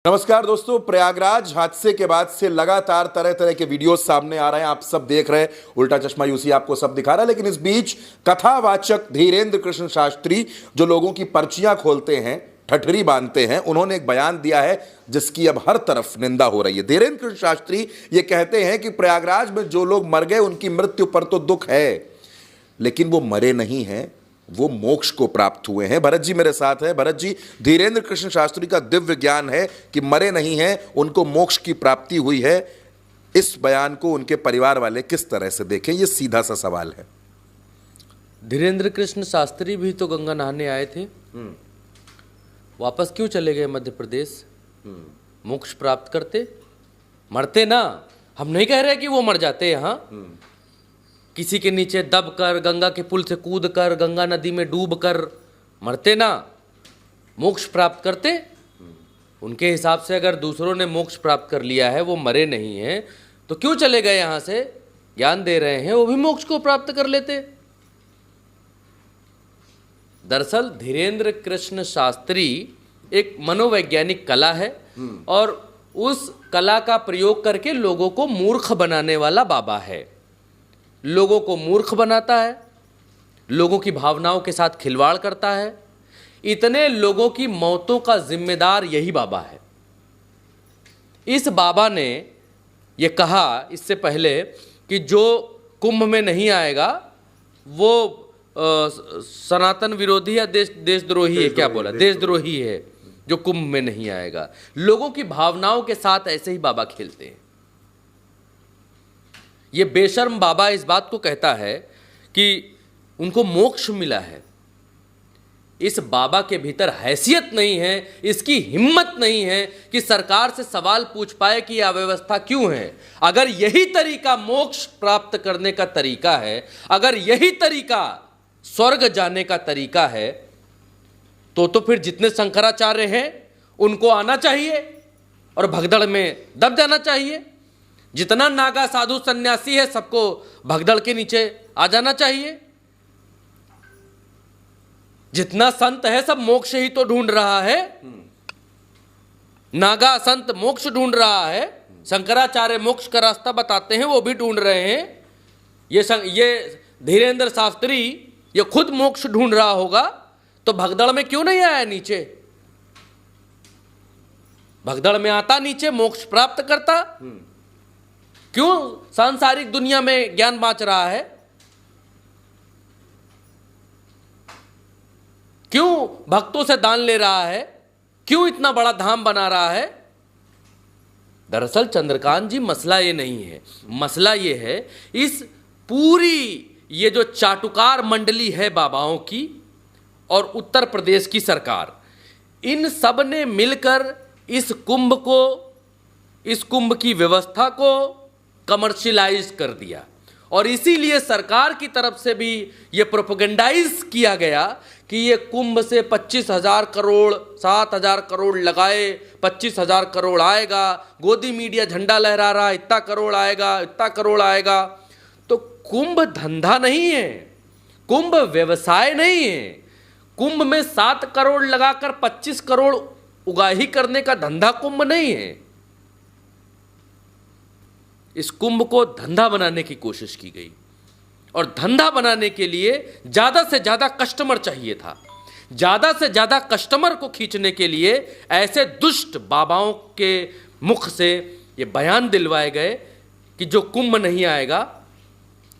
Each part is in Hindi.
नमस्कार दोस्तों, प्रयागराज हादसे के बाद से लगातार तरह तरह के वीडियोस सामने आ रहे हैं। आप सब देख रहे हैं, उल्टा चश्मा यूसी आपको सब दिखा रहा है। लेकिन इस बीच कथावाचक धीरेंद्र कृष्ण शास्त्री जो लोगों की पर्चियां खोलते हैं, ठठरी बांधते हैं, उन्होंने एक बयान दिया है जिसकी अब हर तरफ निंदा हो रही है। धीरेंद्र कृष्ण शास्त्री ये कहते हैं कि प्रयागराज में जो लोग मर गए उनकी मृत्यु पर तो दुख है, लेकिन वो मरे नहीं हैं, वो मोक्ष को प्राप्त हुए हैं। भरत जी मेरे साथ है। भरत जी, धीरेंद्र कृष्ण शास्त्री का दिव्य ज्ञान है कि मरे नहीं हैं, उनको मोक्ष की प्राप्ति हुई है। इस बयान को उनके परिवार वाले किस तरह से देखें, ये सीधा सा सवाल है। धीरेंद्र कृष्ण शास्त्री भी तो गंगा नहाने आए थे, वापस क्यों चले गए मध्य प्रदेश? मोक्ष प्राप्त करते, मरते ना। हम नहीं कह रहे कि वो मर जाते यहाँ, किसी के नीचे दब कर, गंगा के पुल से कूद कर, गंगा नदी में डूब कर मरते ना, मोक्ष प्राप्त करते। उनके हिसाब से अगर दूसरों ने मोक्ष प्राप्त कर लिया है, वो मरे नहीं हैं, तो क्यों चले गए यहाँ से? ज्ञान दे रहे हैं, वो भी मोक्ष को प्राप्त कर लेते। दरअसल धीरेंद्र कृष्ण शास्त्री एक मनोवैज्ञानिक कला है और उस कला का प्रयोग करके लोगों को मूर्ख बनाने वाला बाबा है। लोगों को मूर्ख बनाता है, लोगों की भावनाओं के साथ खिलवाड़ करता है। इतने लोगों की मौतों का जिम्मेदार यही बाबा है। इस बाबा ने यह कहा इससे पहले कि जो कुंभ में नहीं आएगा वो सनातन विरोधी या देशद्रोही है, क्या बोला, देशद्रोही है जो कुंभ में नहीं आएगा। लोगों की भावनाओं के साथ ऐसे ही बाबा खेलते हैं। ये बेशर्म बाबा इस बात को कहता है कि उनको मोक्ष मिला है। इस बाबा के भीतर हैसियत नहीं है, इसकी हिम्मत नहीं है कि सरकार से सवाल पूछ पाए कि यह अव्यवस्था क्यों है। अगर यही तरीका मोक्ष प्राप्त करने का तरीका है, अगर यही तरीका स्वर्ग जाने का तरीका है, तो फिर जितने शंकराचार्य हैं उनको आना चाहिए और भगदड़ में दब जाना चाहिए। जितना नागा साधु सन्यासी है सबको भगदड़ के नीचे आ जाना चाहिए। जितना संत है सब मोक्ष ही तो ढूंढ रहा है। नागा संत मोक्ष ढूंढ रहा है, शंकराचार्य मोक्ष का रास्ता बताते हैं, वो भी ढूंढ रहे हैं। ये धीरेंद्र शास्त्री ये खुद मोक्ष ढूंढ रहा होगा तो भगदड़ में क्यों नहीं आया नीचे? भगदड़ में आता, नीचे मोक्ष प्राप्त करता। क्यों सांसारिक दुनिया में ज्ञान बांच रहा है? क्यों भक्तों से दान ले रहा है? क्यों इतना बड़ा धाम बना रहा है? दरअसल चंद्रकांत जी, मसला ये नहीं है। मसला ये है, इस पूरी ये जो चाटुकार मंडली है बाबाओं की और उत्तर प्रदेश की सरकार, इन सब ने मिलकर इस कुंभ की व्यवस्था को कमर्शियलाइज कर दिया। और इसीलिए सरकार की तरफ से भी ये प्रोपेगेंडाइज किया गया कि ये कुंभ से 25,000 करोड़ 7,000 करोड़ लगाए, 25,000 करोड़ आएगा। गोदी मीडिया झंडा लहरा रहा, इतना करोड़ आएगा, इतना करोड़ आएगा। तो कुंभ धंधा नहीं है, कुंभ व्यवसाय नहीं है। कुंभ में 7 करोड़ लगाकर 25 करोड़ उगाही करने का धंधा कुंभ नहीं है। इस कुंभ को धंधा बनाने की कोशिश की गई और धंधा बनाने के लिए ज्यादा से ज्यादा कस्टमर चाहिए था। ज्यादा से ज्यादा कस्टमर को खींचने के लिए ऐसे दुष्ट बाबाओं के मुख से ये बयान दिलवाए गए कि जो कुंभ नहीं आएगा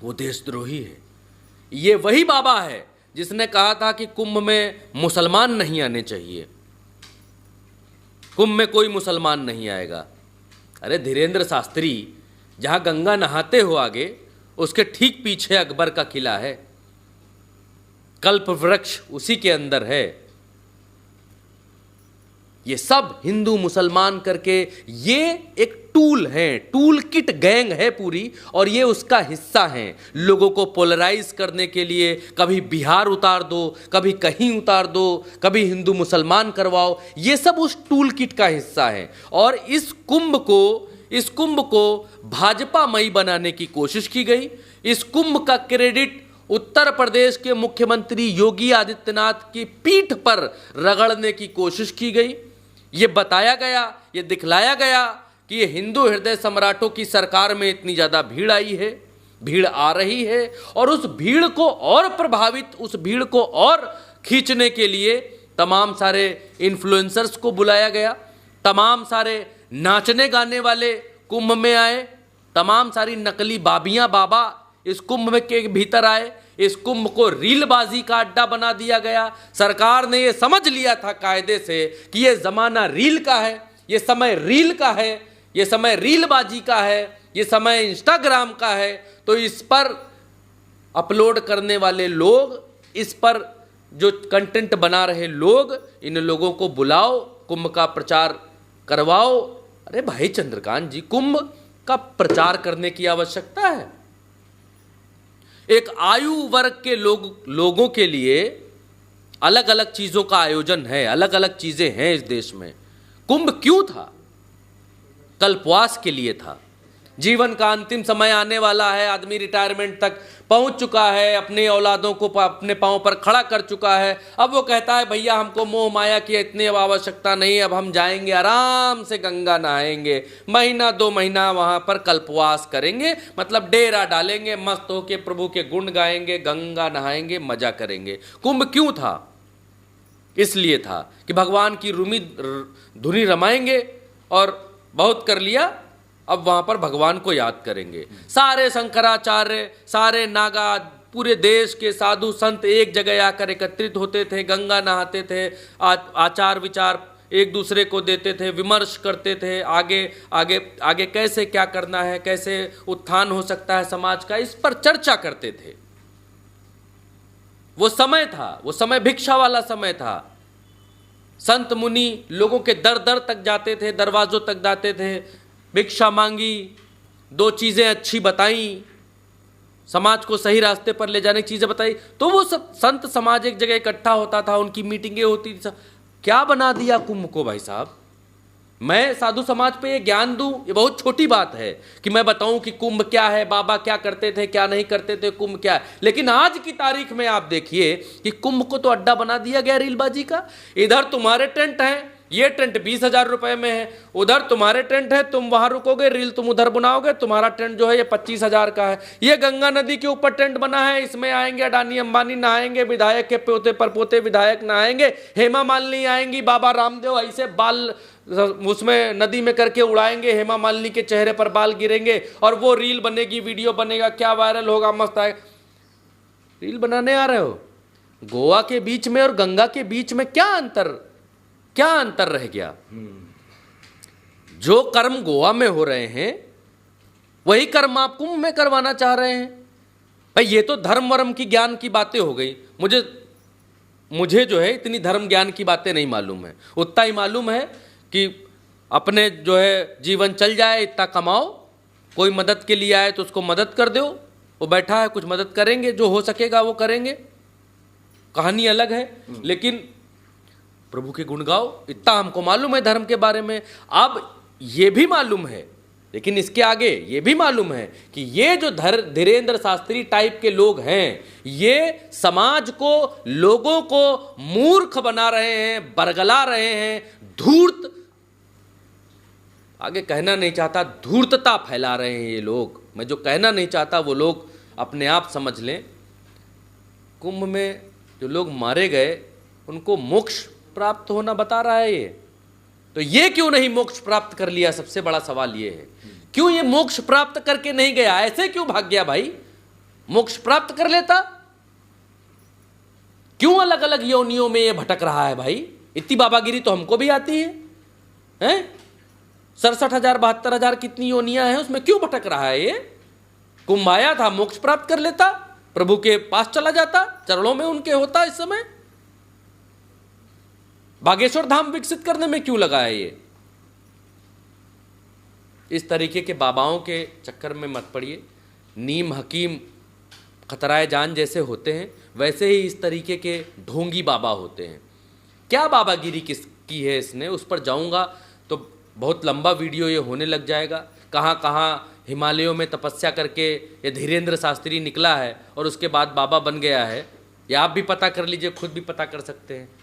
वो देशद्रोही है। ये वही बाबा है जिसने कहा था कि कुंभ में मुसलमान नहीं आने चाहिए, कुंभ में कोई मुसलमान नहीं आएगा। अरे धीरेंद्र शास्त्री, जहां गंगा नहाते हो आगे, उसके ठीक पीछे अकबर का किला है, कल्प वृक्ष उसी के अंदर है। ये सब हिंदू मुसलमान करके ये एक टूल है, टूल किट गैंग है पूरी, और ये उसका हिस्सा है। लोगों को पोलराइज करने के लिए कभी बिहार उतार दो, कभी कहीं उतार दो, कभी हिंदू मुसलमान करवाओ, ये सब उस टूल किट का हिस्सा है। और इस कुंभ को भाजपामयी बनाने की कोशिश की गई। इस कुंभ का क्रेडिट उत्तर प्रदेश के मुख्यमंत्री योगी आदित्यनाथ की पीठ पर रगड़ने की कोशिश की गई। ये बताया गया, ये दिखलाया गया कि ये हिंदू हृदय सम्राटों की सरकार में इतनी ज़्यादा भीड़ आई है, भीड़ आ रही है, और उस भीड़ को और प्रभावित, उस भीड़ को और खींचने के लिए तमाम सारे इन्फ्लुएंसर्स को बुलाया गया, तमाम सारे नाचने गाने वाले कुंभ में आए, तमाम सारी नकली बाबियां बाबा इस कुंभ में के भीतर आए। इस कुंभ को रीलबाजी का अड्डा बना दिया गया। सरकार ने ये समझ लिया था कायदे से कि ये जमाना रील का है, ये समय रील का है, ये समय रीलबाजी का है, ये समय इंस्टाग्राम का है। तो इस पर अपलोड करने वाले लोग, इस पर जो कंटेंट बना रहे लोग, इन लोगों को बुलाओ, कुंभ का प्रचार करवाओ। अरे भाई चंद्रकांत जी, कुंभ का प्रचार करने की आवश्यकता है? एक आयु वर्ग के लोगों के लिए अलग अलग चीजों का आयोजन है, अलग अलग चीजें हैं इस देश में। कुंभ क्यों था? कल्पवास के लिए था। जीवन का अंतिम समय आने वाला है, आदमी रिटायरमेंट तक पहुंच चुका है, अपने औलादों को अपने पांव पर खड़ा कर चुका है। अब वो कहता है भैया हमको मोह माया की इतनी अब आवश्यकता नहीं, अब हम जाएंगे आराम से गंगा नहाएंगे, महीना 2 महीना वहां पर कल्पवास करेंगे, मतलब डेरा डालेंगे, मस्त होके प्रभु के गुण गाएंगे, गंगा नहाएंगे, मजा करेंगे। कुंभ क्यों था? इसलिए था कि भगवान की धुनी रमाएंगे और बहुत कर लिया, अब वहां पर भगवान को याद करेंगे। सारे शंकराचार्य, सारे नागा, पूरे देश के साधु संत एक जगह आकर एकत्रित होते थे, गंगा नहाते थे, आचार विचार एक दूसरे को देते थे, विमर्श करते थे, आगे आगे आगे कैसे क्या करना है, कैसे उत्थान हो सकता है समाज का, इस पर चर्चा करते थे। वो समय था, वो समय भिक्षा वाला समय था। संत मुनि लोगों के दर दर तक जाते थे, दरवाजों तक जाते थे, भिक्षा मांगी, 2 चीजें अच्छी बताई, समाज को सही रास्ते पर ले जाने की चीजें बताई, तो वो सब संत समाज एक जगह इकट्ठा होता था, उनकी मीटिंगें होती थी। क्या बना दिया कुंभ को भाई साहब? मैं साधु समाज पे ये ज्ञान दूं, ये बहुत छोटी बात है कि मैं बताऊं कि कुंभ क्या है, बाबा क्या करते थे, क्या नहीं करते थे, कुंभ क्या है। लेकिन आज की तारीख में आप देखिए कि कुंभ को तो अड्डा बना दिया गया रीलबाजी का। इधर तुम्हारे टेंट हैं, ये टेंट 20,000 रुपए में है, उधर तुम्हारे टेंट है, तुम वहां रुकोगे, रील तुम उधर बनाओगे, तुम्हारा टेंट जो है ये 25,000 का है। ये गंगा नदी के ऊपर टेंट बना है, इसमें आएंगे अडानी अंबानी नहाएंगे, विधायक के पोते पर पोते विधायक नहाएंगे, हेमा मालिनी आएंगी, बाबा रामदेव ऐसे बाल उसमें नदी में करके उड़ाएंगे, हेमा मालिनी के चेहरे पर बाल गिरेंगे और वो रील बनेगी, वीडियो बनेगा, क्या वायरल होगा, मस्त आएगा। रील बनाने आ रहे हो? गोवा के बीच में और गंगा के बीच में क्या अंतर रह गया? जो कर्म गोवा में हो रहे हैं वही कर्म आप कुंभ में करवाना चाह रहे हैं। भाई ये तो धर्म वर्म की ज्ञान की बातें हो गई। मुझे जो है इतनी धर्म ज्ञान की बातें नहीं मालूम है। उतना ही मालूम है कि अपने जो है जीवन चल जाए, इतना कमाओ, कोई मदद के लिए आए तो उसको मदद कर दो, वो बैठा है कुछ मदद करेंगे, जो हो सकेगा वो करेंगे, कहानी अलग है। लेकिन प्रभु के गुण गाओ, इतना हमको मालूम है धर्म के बारे में। अब ये भी मालूम है, लेकिन इसके आगे ये भी मालूम है कि ये जो धीरेंद्र शास्त्री टाइप के लोग हैं, ये समाज को, लोगों को मूर्ख बना रहे हैं, बरगला रहे हैं, धूर्त, आगे कहना नहीं चाहता, धूर्तता फैला रहे हैं ये लोग। मैं जो कहना नहीं चाहता वो लोग अपने आप समझ लें। कुंभ में जो लोग मारे गए उनको मोक्ष प्राप्त होना बता रहा है ये, तो ये क्यों नहीं मोक्ष प्राप्त कर लिया? सबसे बड़ा सवाल ये है, क्यों ये मोक्ष प्राप्त करके नहीं गया? ऐसे क्यों भाग गया भाई? मोक्ष प्राप्त कर लेता। क्यों अलग अलग योनियों में ये भटक रहा है भाई? इतनी बाबागिरी तो हमको भी आती है, हैं? 67,000 72,000 कितनी योनियां हैं, उसमें क्यों भटक रहा है ये? कुंभ आया था, मोक्ष प्राप्त कर लेता, प्रभु के पास चला जाता, चरणों में उनके होता। इस समय बागेश्वर धाम विकसित करने में क्यों लगा है ये? इस तरीके के बाबाओं के चक्कर में मत पड़िए। नीम हकीम खतराए जान जैसे होते हैं, वैसे ही इस तरीके के ढोंगी बाबा होते हैं। क्या बाबागिरी किसकी है इसने, उस पर जाऊंगा तो बहुत लंबा वीडियो ये होने लग जाएगा। कहाँ कहाँ हिमालयों में तपस्या करके ये धीरेंद्र शास्त्री निकला है और उसके बाद बाबा बन गया है, ये आप भी पता कर लीजिए, खुद भी पता कर सकते हैं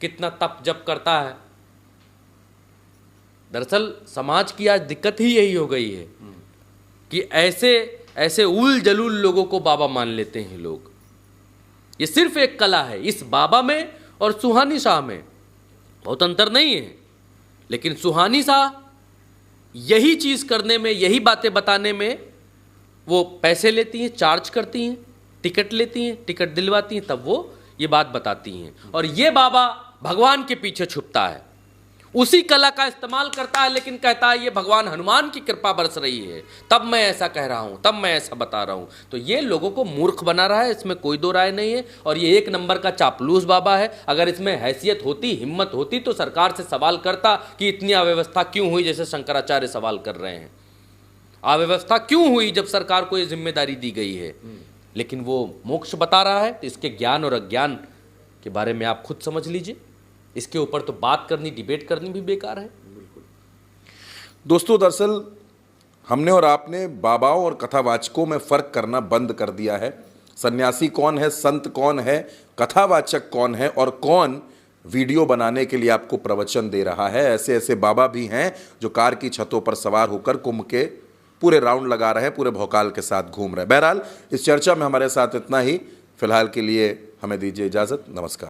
कितना तप जप करता है। दरअसल समाज की आज दिक्कत ही यही हो गई है कि ऐसे ऐसे उल जलूल लोगों को बाबा मान लेते हैं लोग। ये सिर्फ एक कला है, इस बाबा में और सुहानी शाह में बहुत अंतर नहीं है, लेकिन सुहानी शाह यही चीज़ करने में, यही बातें बताने में वो पैसे लेती हैं, चार्ज करती हैं, टिकट लेती हैं, टिकट दिलवाती हैं, तब वो ये बात बताती हैं। और ये बाबा भगवान के पीछे छुपता है, उसी कला का इस्तेमाल करता है, लेकिन कहता है ये भगवान हनुमान की कृपा बरस रही है, तब मैं ऐसा कह रहा हूँ, तब मैं ऐसा बता रहा हूँ। तो ये लोगों को मूर्ख बना रहा है, इसमें कोई दो राय नहीं है। और ये एक नंबर का चापलूस बाबा है। अगर इसमें हैसियत होती, हिम्मत होती, तो सरकार से सवाल करता कि इतनी अव्यवस्था क्यों हुई, जैसे शंकराचार्य सवाल कर रहे हैं। अव्यवस्था क्यों हुई जब सरकार को ये जिम्मेदारी दी गई है? लेकिन वो मोक्ष बता रहा है, तो इसके ज्ञान और अज्ञान के बारे में आप खुद समझ लीजिए। इसके ऊपर तो बात करनी, डिबेट करनी भी बेकार है। दोस्तों, दरअसल हमने और आपने बाबाओं और कथावाचकों में फर्क करना बंद कर दिया है। सन्यासी कौन है, संत कौन है, कथावाचक कौन है, और कौन वीडियो बनाने के लिए आपको प्रवचन दे रहा है। ऐसे ऐसे बाबा भी हैं जो कार की छतों पर सवार होकर कुंभ के पूरे राउंड लगा रहे हैं, पूरे भौकाल के साथ घूम रहे हैं। बहरहाल इस चर्चा में हमारे साथ इतना ही। फिलहाल के लिए हमें दीजिए इजाज़त। नमस्कार।